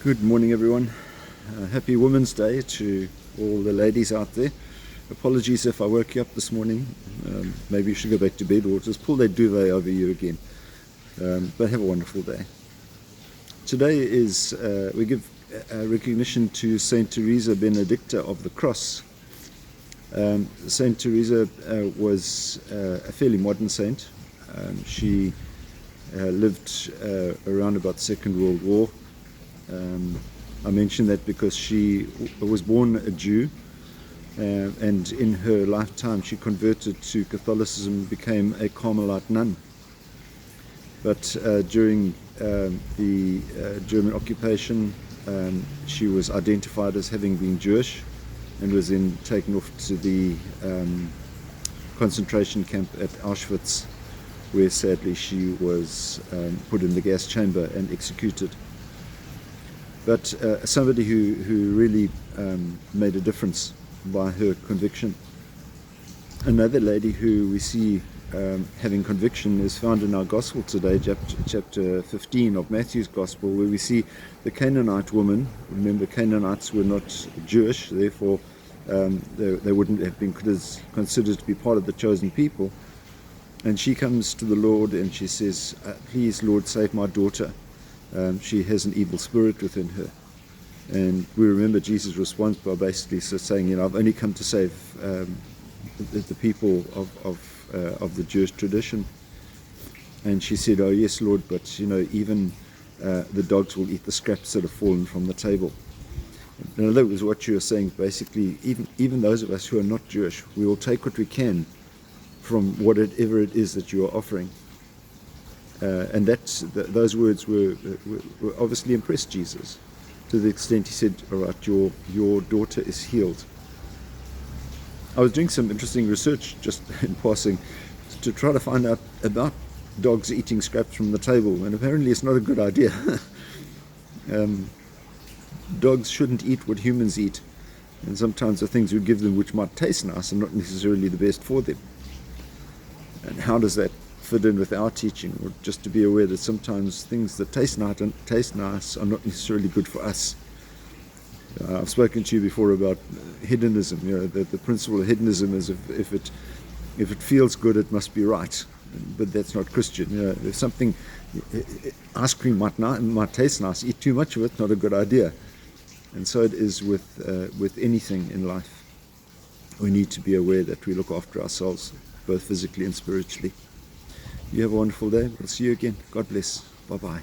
Good morning, everyone. Happy Women's Day to all the ladies out there. Apologies if I woke you up this morning. Maybe you should go back to bed or just pull that duvet over you again. But have a wonderful day. Today is, we give recognition to Saint Teresa Benedicta of the Cross. Saint Teresa was a fairly modern saint. She lived around about the Second World War. I mention that because she was born a Jew, and in her lifetime she converted to Catholicism and became a Carmelite nun. But during the German occupation, she was identified as having been Jewish and was then taken off to the concentration camp at Auschwitz, where sadly she was put in the gas chamber and executed. But somebody who really made a difference by her conviction. Another lady who we see having conviction is found in our gospel today, chapter 15 of Matthew's gospel, where we see the Canaanite woman. Remember, Canaanites were not Jewish, therefore they wouldn't have been considered to be part of the chosen people. And she comes to the Lord and she says, "Please, Lord, save my daughter. She has an evil spirit within her." And we remember Jesus' response by basically saying, I've only come to save the people of the Jewish tradition. And she said, "Oh yes, Lord, but even the dogs will eat the scraps that have fallen from the table." In other words, what you are saying, basically, even those of us who are not Jewish, we will take what we can from whatever it is that you are offering. And those words were obviously impressed Jesus, to the extent he said, "All right, your daughter is healed." I was doing some interesting research just in passing to try to find out about dogs eating scraps from the table, and apparently it's not a good idea. Dogs shouldn't eat what humans eat, and sometimes the things we give them which might taste nice are not necessarily the best for them. And how does that fit in with our teaching? Or just to be aware that sometimes things that taste nice are not necessarily good for us. I've spoken to you before about hedonism. The principle of hedonism is if it feels good, it must be right. But that's not Christian. If something, ice cream might taste nice, eat too much of it, not a good idea. And so it is with anything in life. We need to be aware that we look after ourselves, both physically and spiritually. You have a wonderful day. We'll see you again. God bless. Bye-bye.